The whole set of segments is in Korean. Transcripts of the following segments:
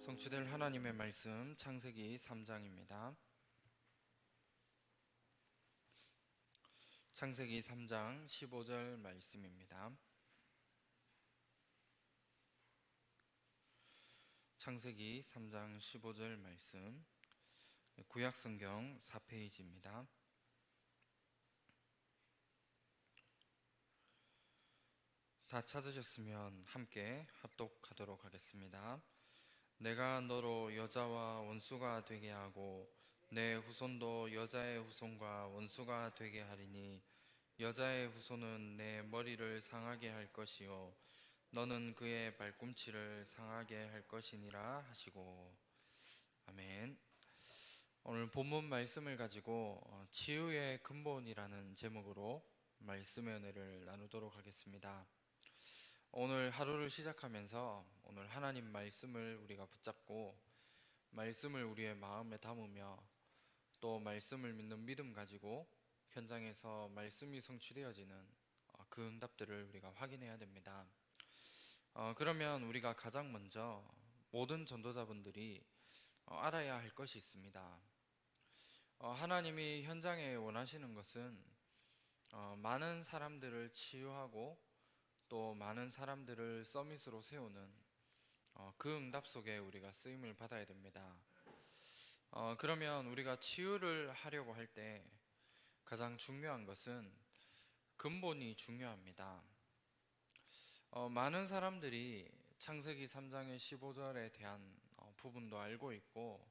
성취될 하나님의 말씀 창세기 3장입니다. 창세기 3장 15절 말씀입니다. 창세기 3장 15절 말씀, 구약성경 4페이지입니다. 다 찾으셨으면 함께 합독하도록 하겠습니다. 내가 너로 여자와 원수가 되게 하고 내 후손도 여자의 후손과 원수가 되게 하리니 여자의 후손은 내 머리를 상하게 할 것이요 너는 그의 발꿈치를 상하게 할 것이니라 하시고. 아멘. 오늘 본문 말씀을 가지고 치유의 근본이라는 제목으로 말씀의 은혜를 나누도록 하겠습니다. 오늘 하루를 시작하면서 오늘 하나님 말씀을 우리가 붙잡고 말씀을 우리의 마음에 담으며 또 말씀을 믿는 믿음 가지고 현장에서 말씀이 성취되어지는 그 응답들을 우리가 확인해야 됩니다. 그러면 우리가 가장 먼저 모든 전도자분들이 알아야 할 것이 있습니다. 하나님이 현장에 원하시는 것은 많은 사람들을 치유하고 또 많은 사람들을 서밋으로 세우는 그 응답 속에 우리가 쓰임을 받아야 됩니다. 그러면 우리가 치유를 하려고 할 때 가장 중요한 것은 근본이 중요합니다. 많은 사람들이 창세기 3장의 15절에 대한 부분도 알고 있고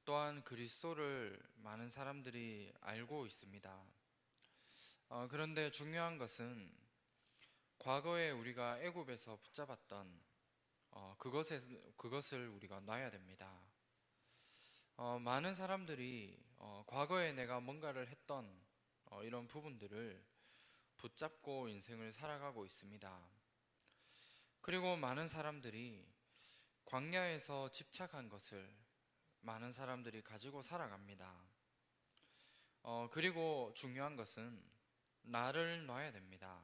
또한 그리스도를 많은 사람들이 알고 있습니다. 그런데 중요한 것은 과거에 우리가 애굽에서 붙잡았던 그것을 우리가 놔야 됩니다. 많은 사람들이 과거에 내가 뭔가를 했던 이런 부분들을 붙잡고 인생을 살아가고 있습니다. 그리고 많은 사람들이 광야에서 집착한 것을 많은 사람들이 가지고 살아갑니다. 그리고 중요한 것은 나를 놔야 됩니다.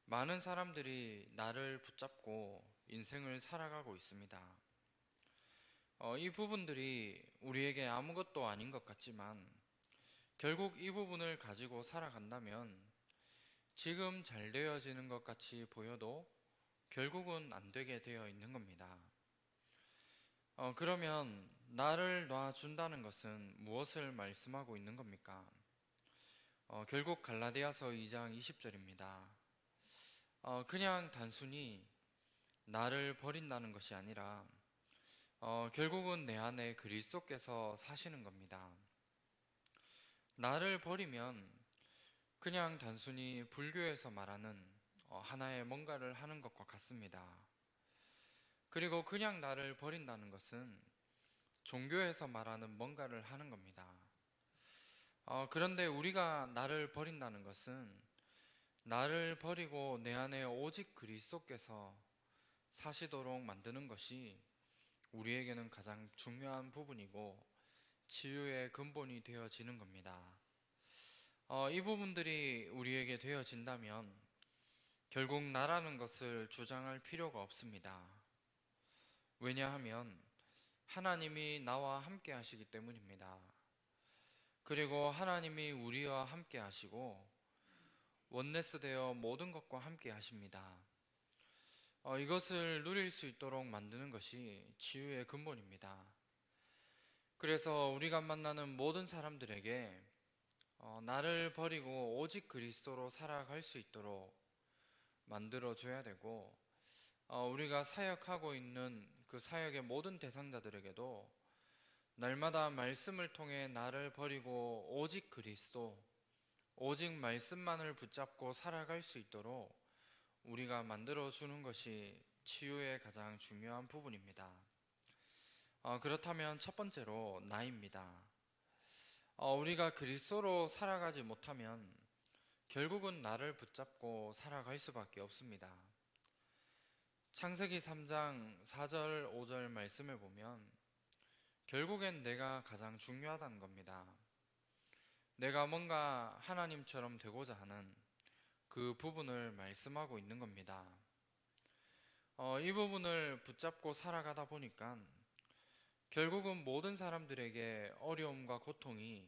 많은 사람들이 나를 붙잡고 인생을 살아가고 있습니다. 이 부분들이 우리에게 아무것도 아닌 것 같지만 결국 이 부분을 가지고 살아간다면 지금 잘 되어지는 것 같이 보여도 결국은 안 되게 되어 있는 겁니다. 그러면 나를 놔준다는 것은 무엇을 말씀하고 있는 겁니까? 결국 갈라디아서 2장 20절입니다. 그냥 단순히 나를 버린다는 것이 아니라 결국은 내 안에 그리스도께서 사시는 겁니다. 나를 버리면 그냥 단순히 불교에서 말하는 하나의 뭔가를 하는 것과 같습니다. 그리고 그냥 나를 버린다는 것은 종교에서 말하는 뭔가를 하는 겁니다. 그런데 우리가 나를 버린다는 것은 나를 버리고 내 안에 오직 그리스도께서 사시도록 만드는 것이 우리에게는 가장 중요한 부분이고 치유의 근본이 되어지는 겁니다. 이 부분들이 우리에게 되어진다면 결국 나라는 것을 주장할 필요가 없습니다. 왜냐하면 하나님이 나와 함께 하시기 때문입니다. 그리고 하나님이 우리와 함께 하시고 원네스 되어 모든 것과 함께 하십니다. 이것을 누릴 수 있도록 만드는 것이 치유의 근본입니다. 그래서 우리가 만나는 모든 사람들에게 나를 버리고 오직 그리스도로 살아갈 수 있도록 만들어줘야 되고 우리가 사역하고 있는 그 사역의 모든 대상자들에게도 날마다 말씀을 통해 나를 버리고 오직 그리스도, 오직 말씀만을 붙잡고 살아갈 수 있도록 우리가 만들어주는 것이 치유의 가장 중요한 부분입니다. 그렇다면 첫 번째로 나입니다. 우리가 그리스도로 살아가지 못하면 결국은 나를 붙잡고 살아갈 수밖에 없습니다. 창세기 3장 4절 5절 말씀을 보면 결국엔 내가 가장 중요하다는 겁니다. 내가 뭔가 하나님처럼 되고자 하는 그 부분을 말씀하고 있는 겁니다. 이 부분을 붙잡고 살아가다 보니까 결국은 모든 사람들에게 어려움과 고통이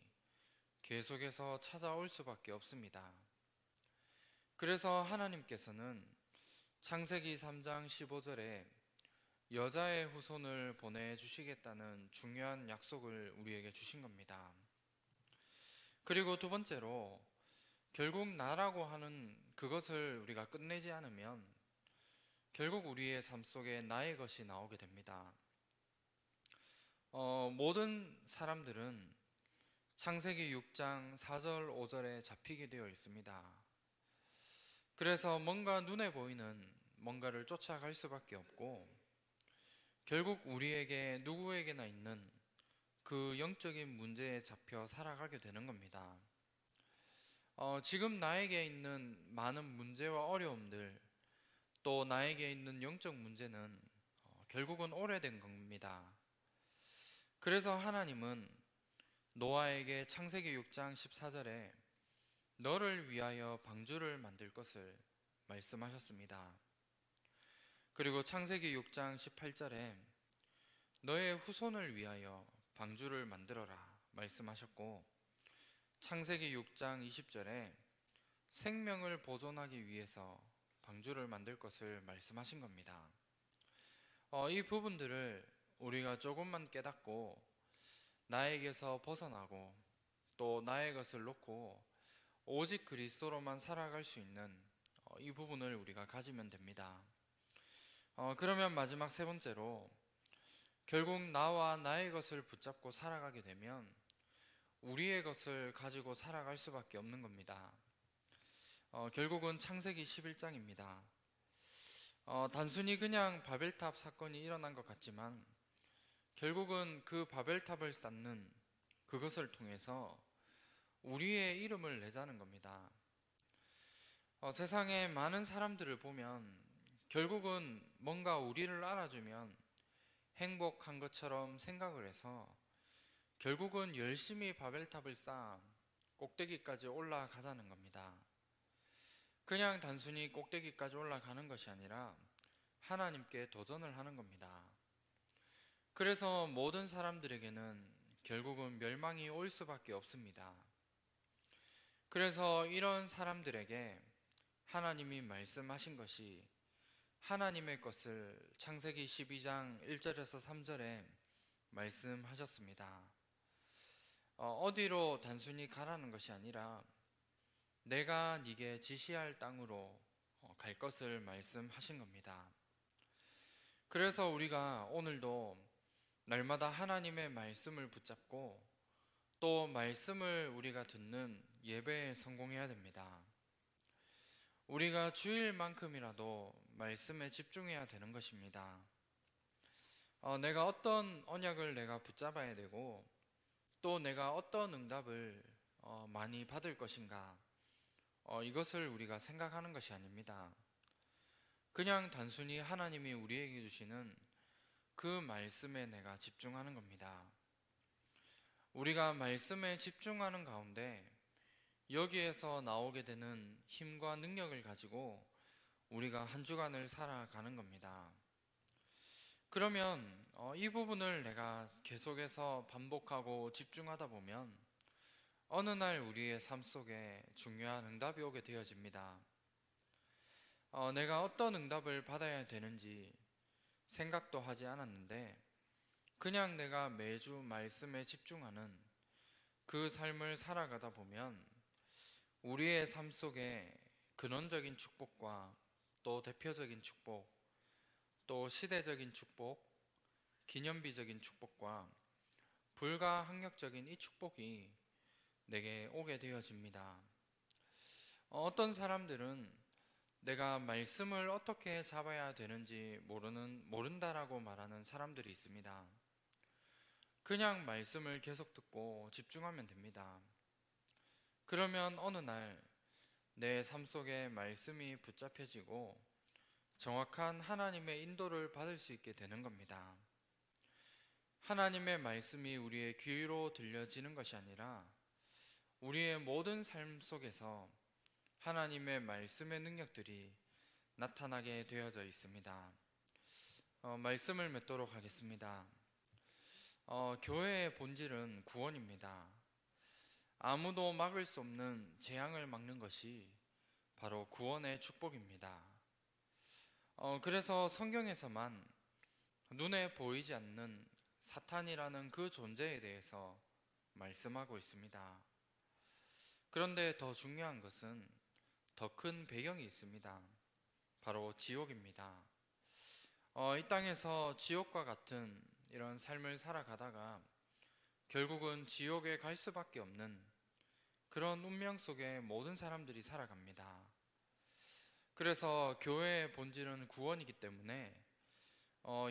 계속해서 찾아올 수밖에 없습니다. 그래서 하나님께서는 창세기 3장 15절에 여자의 후손을 보내주시겠다는 중요한 약속을 우리에게 주신 겁니다. 그리고 두 번째로 결국 나라고 하는 그것을 우리가 끝내지 않으면 결국 우리의 삶 속에 나의 것이 나오게 됩니다. 모든 사람들은 창세기 6장 4절 5절에 잡히게 되어 있습니다. 그래서 뭔가 눈에 보이는 뭔가를 쫓아갈 수밖에 없고 결국 우리에게 누구에게나 있는 그 영적인 문제에 잡혀 살아가게 되는 겁니다. 지금 나에게 있는 많은 문제와 어려움들, 또 나에게 있는 영적 문제는 결국은 오래된 겁니다. 그래서 하나님은 노아에게 창세기 6장 14절에 너를 위하여 방주를 만들 것을 말씀하셨습니다. 그리고 창세기 6장 18절에 너의 후손을 위하여 방주를 만들어라 말씀하셨고, 창세기 6장 20절에 생명을 보존하기 위해서 방주를 만들 것을 말씀하신 겁니다. 이 부분들을 우리가 조금만 깨닫고 나에게서 벗어나고 또 나의 것을 놓고 오직 그리스도로만 살아갈 수 있는 이 부분을 우리가 가지면 됩니다. 그러면 마지막 세 번째로 결국 나와 나의 것을 붙잡고 살아가게 되면 우리의 것을 가지고 살아갈 수밖에 없는 겁니다. 결국은 창세기 11장입니다. 단순히 그냥 바벨탑 사건이 일어난 것 같지만 결국은 그 바벨탑을 쌓는 그것을 통해서 우리의 이름을 내자는 겁니다. 세상에 많은 사람들을 보면 결국은 뭔가 우리를 알아주면 행복한 것처럼 생각을 해서 결국은 열심히 바벨탑을 쌓아 꼭대기까지 올라가자는 겁니다. 그냥 단순히 꼭대기까지 올라가는 것이 아니라 하나님께 도전을 하는 겁니다. 그래서 모든 사람들에게는 결국은 멸망이 올 수밖에 없습니다. 그래서 이런 사람들에게 하나님이 말씀하신 것이 하나님의 것을 창세기 12장 1절에서 3절에 말씀하셨습니다. 어디로 단순히 가라는 것이 아니라 내가 네게 지시할 땅으로 갈 것을 말씀하신 겁니다. 그래서 우리가 오늘도 날마다 하나님의 말씀을 붙잡고 또 말씀을 우리가 듣는 예배에 성공해야 됩니다. 우리가 주일만큼이라도 말씀에 집중해야 되는 것입니다. 내가 어떤 언약을 내가 붙잡아야 되고 또 내가 어떤 응답을 많이 받을 것인가, 이것을 우리가 생각하는 것이 아닙니다. 그냥 단순히 하나님이 우리에게 주시는 그 말씀에 내가 집중하는 겁니다. 우리가 말씀에 집중하는 가운데 여기에서 나오게 되는 힘과 능력을 가지고 우리가 한 주간을 살아가는 겁니다. 그러면 이 부분을 내가 계속해서 반복하고 집중하다 보면 어느 날 우리의 삶 속에 중요한 응답이 오게 되어집니다. 내가 어떤 응답을 받아야 되는지 생각도 하지 않았는데 그냥 내가 매주 말씀에 집중하는 그 삶을 살아가다 보면 우리의 삶 속에 근원적인 축복과 또 대표적인 축복, 또 시대적인 축복, 기념비적인 축복과 불가항력적인 이 축복이 내게 오게 되어집니다. 어떤 사람들은 내가 말씀을 어떻게 잡아야 되는지 모른다라고 말하는 사람들이 있습니다. 그냥 말씀을 계속 듣고 집중하면 됩니다. 그러면 어느 날 내 삶 속에 말씀이 붙잡혀지고 정확한 하나님의 인도를 받을 수 있게 되는 겁니다. 하나님의 말씀이 우리의 귀로 들려지는 것이 아니라 우리의 모든 삶 속에서 하나님의 말씀의 능력들이 나타나게 되어져 있습니다. 말씀을 맺도록 하겠습니다. 교회의 본질은 구원입니다. 아무도 막을 수 없는 재앙을 막는 것이 바로 구원의 축복입니다. 그래서 성경에서만 눈에 보이지 않는 사탄이라는 그 존재에 대해서 말씀하고 있습니다. 그런데 더 중요한 것은 더 큰 배경이 있습니다. 바로 지옥입니다. 이 땅에서 지옥과 같은 이런 삶을 살아가다가 결국은 지옥에 갈 수밖에 없는 그런 운명 속에 모든 사람들이 살아갑니다. 그래서 교회의 본질은 구원이기 때문에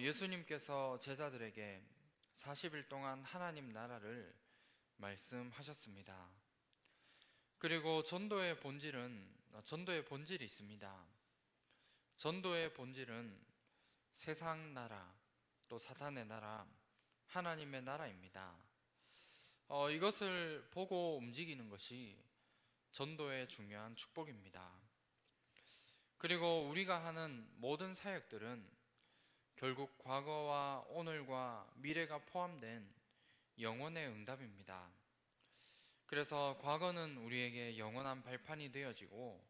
예수님께서 제자들에게 40일 동안 하나님 나라를 말씀하셨습니다. 그리고 전도의 본질이 있습니다. 전도의 본질은 세상 나라, 또 사탄의 나라, 하나님의 나라입니다. 이것을 보고 움직이는 것이 전도의 중요한 축복입니다. 그리고 우리가 하는 모든 사역들은 결국 과거와 오늘과 미래가 포함된 영혼의 응답입니다. 그래서 과거는 우리에게 영원한 발판이 되어지고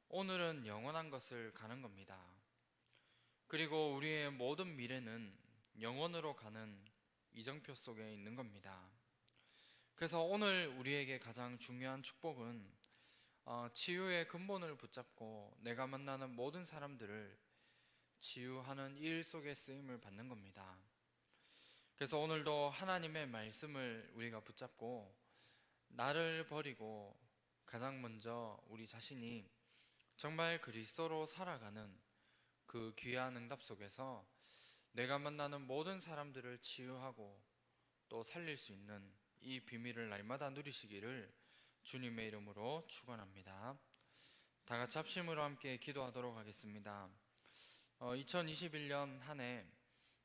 오늘은 영원한 것을 가는 겁니다. 그리고 우리의 모든 미래는 영원으로 가는 이정표 속에 있는 겁니다. 그래서 오늘 우리에게 가장 중요한 축복은 치유의 근본을 붙잡고 내가 만나는 모든 사람들을 치유하는 이 일 속에 쓰임을 받는 겁니다. 그래서 오늘도 하나님의 말씀을 우리가 붙잡고 나를 버리고 가장 먼저 우리 자신이 정말 그리스도로 살아가는 그 귀한 응답 속에서 내가 만나는 모든 사람들을 치유하고 또 살릴 수 있는 이 비밀을 날마다 누리시기를 주님의 이름으로 축원합니다. 다 같이 합심으로 함께 기도하도록 하겠습니다. 2021년 한 해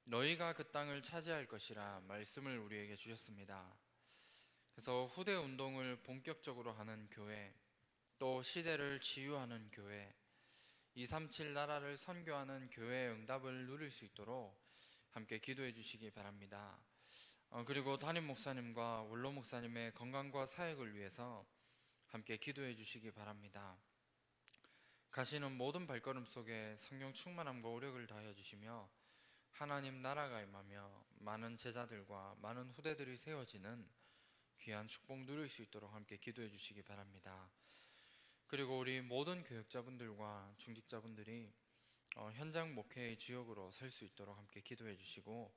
너희가 그 땅을 차지할 것이라 말씀을 우리에게 주셨습니다. 그래서 후대 운동을 본격적으로 하는 교회, 또 시대를 치유하는 교회, 237 나라를 선교하는 교회의 응답을 누릴 수 있도록 함께 기도해 주시기 바랍니다. 그리고 담임 목사님과 원로 목사님의 건강과 사역을 위해서 함께 기도해 주시기 바랍니다. 가시는 모든 발걸음 속에 성령 충만함과 오력을 다하여 주시며 하나님 나라가 임하며 많은 제자들과 많은 후대들이 세워지는 귀한 축복 누릴 수 있도록 함께 기도해 주시기 바랍니다. 그리고 우리 모든 교역자분들과 중직자분들이 현장 목회의 주역으로 설 수 있도록 함께 기도해 주시고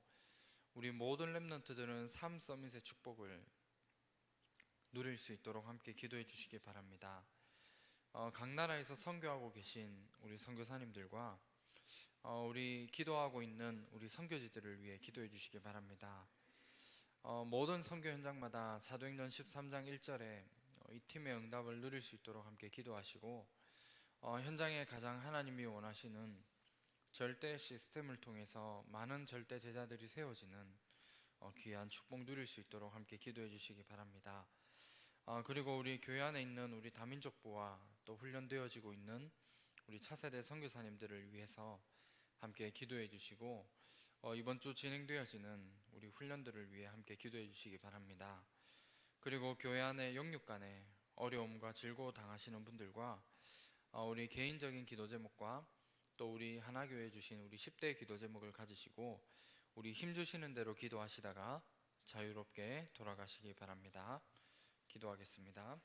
우리 모든 렘넌트들은 삶 서밋의 축복을 누릴 수 있도록 함께 기도해 주시기 바랍니다. 각 나라에서 선교하고 계신 우리 선교사님들과 우리 기도하고 있는 우리 선교지들을 위해 기도해 주시기 바랍니다. 모든 선교 현장마다 사도행전 13장 1절에 이 팀의 응답을 누릴 수 있도록 함께 기도하시고 현장에 가장 하나님이 원하시는 절대 시스템을 통해서 많은 절대 제자들이 세워지는 귀한 축복 누릴 수 있도록 함께 기도해 주시기 바랍니다. 그리고 우리 교회 안에 있는 우리 다민족부와 또 훈련되어지고 있는 우리 차세대 선교사님들을 위해서 함께 기도해 주시고 이번 주 진행되어지는 우리 훈련들을 위해 함께 기도해 주시기 바랍니다. 그리고 교회 안에 영육 간에 어려움과 질고 당하시는 분들과 우리 개인적인 기도 제목과 또 우리 하나교회 주신 우리 10대 기도 제목을 가지시고 우리 힘주시는 대로 기도하시다가 자유롭게 돌아가시기 바랍니다. 기도하겠습니다.